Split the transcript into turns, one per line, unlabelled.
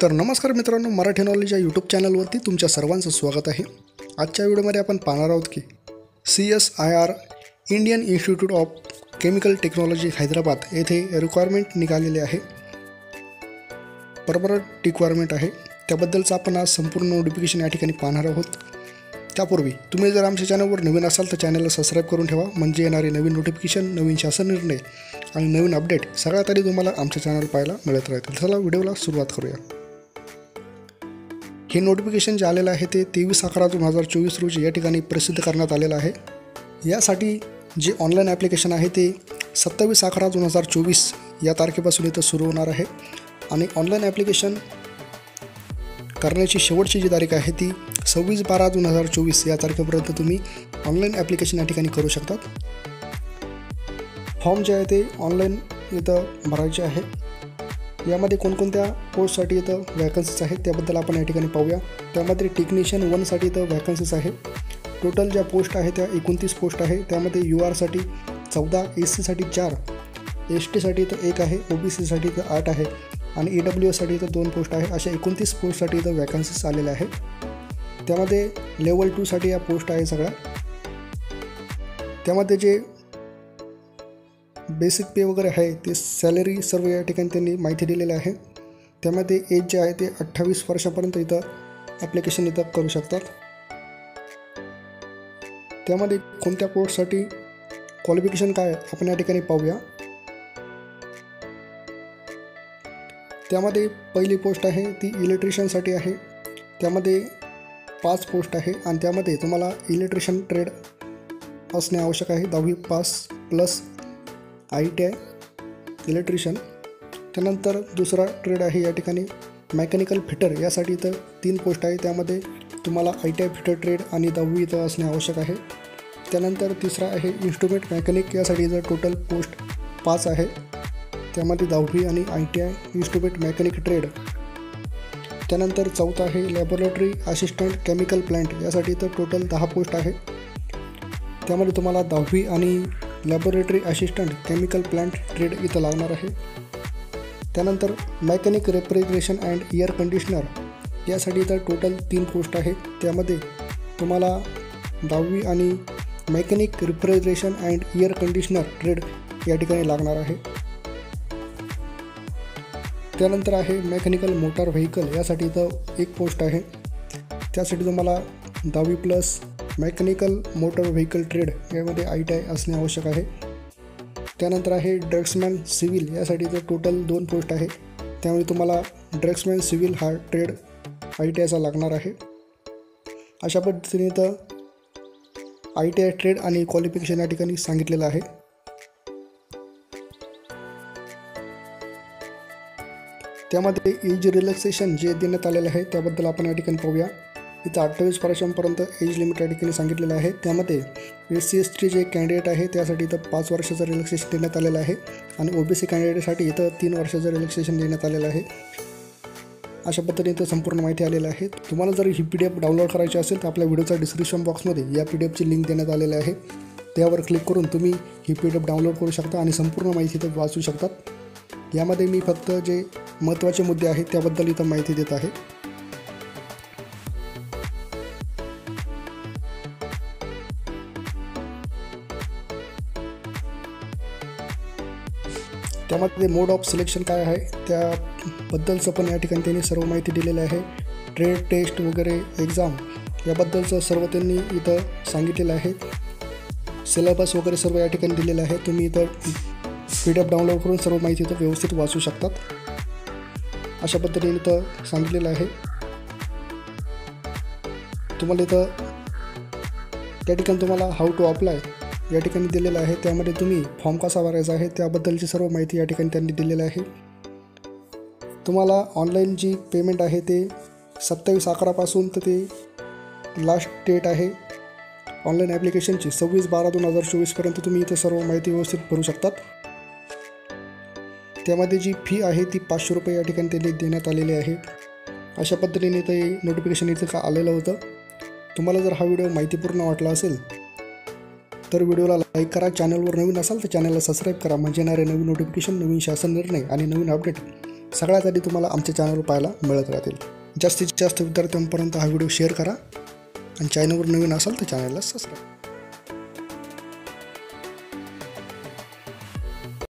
तर नमस्कार मित्रांनो, मराठी नॉलेज या यूट्यूब चॅनलवरती तुमच्या सर्वांचं स्वागत आहे। आजच्या व्हिडिओमध्ये आपण पाहणार आहोत की CSIR Indian institute of chemical technology Hyderabad येथे रिक्वायरमेंट निघालेली आहे। परमनंट रिक्वायरमेंट आहे, त्याबद्दलचं आपण आज संपूर्ण नोटिफिकेशन या ठिकाणी पाहणार आहोत। त्यापूर्वी तुम्ही जर आमच्या चॅनलवर नवीन असाल तर चॅनलला सबस्क्राईब करून ठेवा, म्हणजे येणारे नवीन नोटिफिकेशन, नवीन शासन निर्णय आणि नवीन अपडेट सगळ्यात आधी तुम्हाला आमच्या चॅनल पाहायला मिळत राहतील। चला व्हिडिओला सुरुवात करूया। हे नोटिफिकेशन जे आलेलं आहे ते 23/11/2024 रोजी या ठिकाणी प्रसिद्ध करण्यात आलेलं आहे। यासाठी जे ऑनलाईन ॲप्लिकेशन आहे ते 27/11/2024 या तारखेपासून इथं सुरू होणार आहे आणि ऑनलाईन ॲप्लिकेशन करण्याची शेवटची जी तारीख आहे ती 26/12/2024 या तारखेपर्यंत तुम्ही ऑनलाईन ॲप्लिकेशन या ठिकाणी करू शकतात। फॉर्म जे आहे ते ऑनलाईन इथं भरायचे आहे। यामध्ये कोणकोणत्या पोस्टसाठी इथं वॅकन्सीज आहेत त्याबद्दल आपण या ठिकाणी पाहूया। त्यामध्ये टेक्निशियन 1 साठी इथं वॅकन्सीज आहे। टोटल ज्या पोस्ट आहे त्या 29 पोस्ट आहे। त्यामध्ये UR साठी 14, SC साठी 4, ST साठी इथं 1 आहे, OBC साठी इथं 8 आहे आणि EWS साठी इथं 2 पोस्ट आहे। अशा 29 पोस्टसाठी इथं वॅकन्सीज आलेल्या आहेत। त्यामध्ये लेवल 2 साठी या पोस्ट आहे सगळ्या। त्यामध्ये जे बेसिक पे वगैरे आहे ते सॅलरी सर्व या ठिकाणी त्यांनी माहिती दिलेली आहे। त्यामध्ये एज जे आहे ते 28 वर्षापर्यंत इथं ॲप्लिकेशन इथं करू शकतात। त्यामध्ये कोणत्या पोस्टसाठी क्वालिफिकेशन काय आपण या ठिकाणी पाहूया। त्यामध्ये पहिली पोस्ट आहे ती इलेक्ट्रिशियनसाठी आहे। त्यामध्ये 5 पोस्ट आहे आणि त्यामध्ये तुम्हाला इलेक्ट्रिशियन ट्रेड असणे आवश्यक आहे। 10वी पास प्लस ITI इलेक्ट्रिशियन। त्यानंतर दुसरा ट्रेड आहे या ठिकाणी मेकॅनिकल फिटर, यासाठी इथं 3 पोस्ट आहे। त्यामध्ये तुम्हाला ITI फिटर ट्रेड आणि 10वी इथं असणे आवश्यक आहे। त्यानंतर तिसरा आहे इन्स्ट्रुमेंट मेकॅनिक, यासाठी इथं टोटल पोस्ट 5 आहे। त्यामध्ये 10वी आणि ITI इन्स्ट्रुमेंट मेकॅनिक ट्रेड। त्यानंतर चौथा आहे लॅबोरेटरी असिस्टंट केमिकल प्लांट, यासाठी इथं टोटल 10 पोस्ट आहे। त्यामध्ये तुम्हाला 10वी आणि laboratory assistant chemical plant trade इथं लागणार आहे। त्यानंतर mechanic refrigeration and air conditioner, यासाठी इथं टोटल 3 पोस्ट आहे। त्यामध्ये तुम्हाला 10वी आणि mechanic refrigeration and air conditioner trade या ठिकाणी लागणार आहे। त्यानंतर आहे मेकॅनिकल मोटार व्हेकल, यासाठी इथं 1 पोस्ट आहे। त्यासाठी तुम्हाला 10वी plus mechanical motor vehicle trade यामध्ये ITI असणे आवश्यक आहे। त्यानंतर आहे ड्रग्समॅन सिव्हिल, यासाठी इथं टोटल 2 पोस्ट आहे। त्यामुळे तुम्हाला ड्रग्समॅन सिव्हिल हा ट्रेड ITIचा लागणार आहे। अशा पद्धतीने इथं ITI ट्रेड आणि क्वालिफिकेशन या ठिकाणी सांगितलेलं आहे। त्यामध्ये एज रिलॅक्सेशन जे देण्यात आलेलं आहे त्याबद्दल आपण या ठिकाणी पाहूया। इथं 28 वर्षांपर्यंत एज लिमिट या ठिकाणी सांगितलेलं आहे। त्यामध्ये SC ST जे कॅन्डिडेट आहे त्यासाठी इथं 5 वर्षाचं रिलॅक्सेशन देण्यात आलेलं आहे आणि OBC कॅन्डिडेटसाठी इथं 3 वर्षाचं रिलॅक्सेशन देण्यात आलेलं आहे। अशा पद्धतीने इथं संपूर्ण माहिती आलेली आहे। तुम्हाला जर ही PDF डाउनलोड करायची असेल तर आपल्या व्हिडिओच्या डिस्क्रिप्शन बॉक्समध्ये या PDFची लिंक देण्यात आलेली आहे। त्यावर क्लिक करून तुम्ही ही PDF डाउनलोड करू शकता आणि संपूर्ण माहिती इथं वाचू शकतात। यामध्ये मी फक्त जे महत्त्वाचे मुद्दे आहेत त्याबद्दल इथं माहिती देत आहे। त्यामध्ये मोड ऑफ सिलेक्शन काय आहे त्याबद्दलचं पण या ठिकाणी त्यांनी सर्व माहिती दिलेली आहे। ट्रेड टेस्ट वगैरे एक्झाम याबद्दलचं सर्व त्यांनी इथं सांगितलेलं आहे। सिलेबस वगैरे सर्व या ठिकाणी दिलेलं आहे। तुम्ही इथं PDF डाउनलोड करून सर्व माहिती इथं व्यवस्थित वाचू शकतात। अशा पद्धतीने इथं सांगितलेलं आहे। तुम्हाला इथं त्या ठिकाणी तुम्हाला हाऊ टू अप्लाय या ठिकाणी दिलेलं आहे। त्यामध्ये तुम्ही फॉर्म कसा भरायचा आहे त्याबद्दलची सर्व माहिती या ठिकाणी त्यांनी दिलेली आहे। तुम्हाला ऑनलाईन जी पेमेंट आहे ते 27/11 पासून तर ते लास्ट डेट आहे ऑनलाईन ॲप्लिकेशनची 26/12/2024 पर्यंत तुम्ही इथं सर्व माहिती व्यवस्थित भरू शकतात। त्यामध्ये जी फी आहे ती 500 रुपये या ठिकाणी त्यांनी देण्यात आलेली आहे। अशा पद्धतीने ते नोटिफिकेशन इथं का आलेलं होतं। तुम्हाला जर हा व्हिडिओ माहितीपूर्ण वाटला असेल तर व्हिडिओला लाईक करा। चॅनलवर नवीन असाल तर चॅनलला सबस्क्राईब करा, म्हणजे येणारे नवीन नोटिफिकेशन, नवीन शासन निर्णय आणि नवीन अपडेट सगळ्यात आधी तुम्हाला आमच्या चॅनलवर पाहायला मिळत राहतील. जास्तीत जास्त विद्यार्थ्यांपर्यंत हा व्हिडिओ शेअर करा आणि चॅनलवर नवीन असाल तर चॅनलला सबस्क्राईब.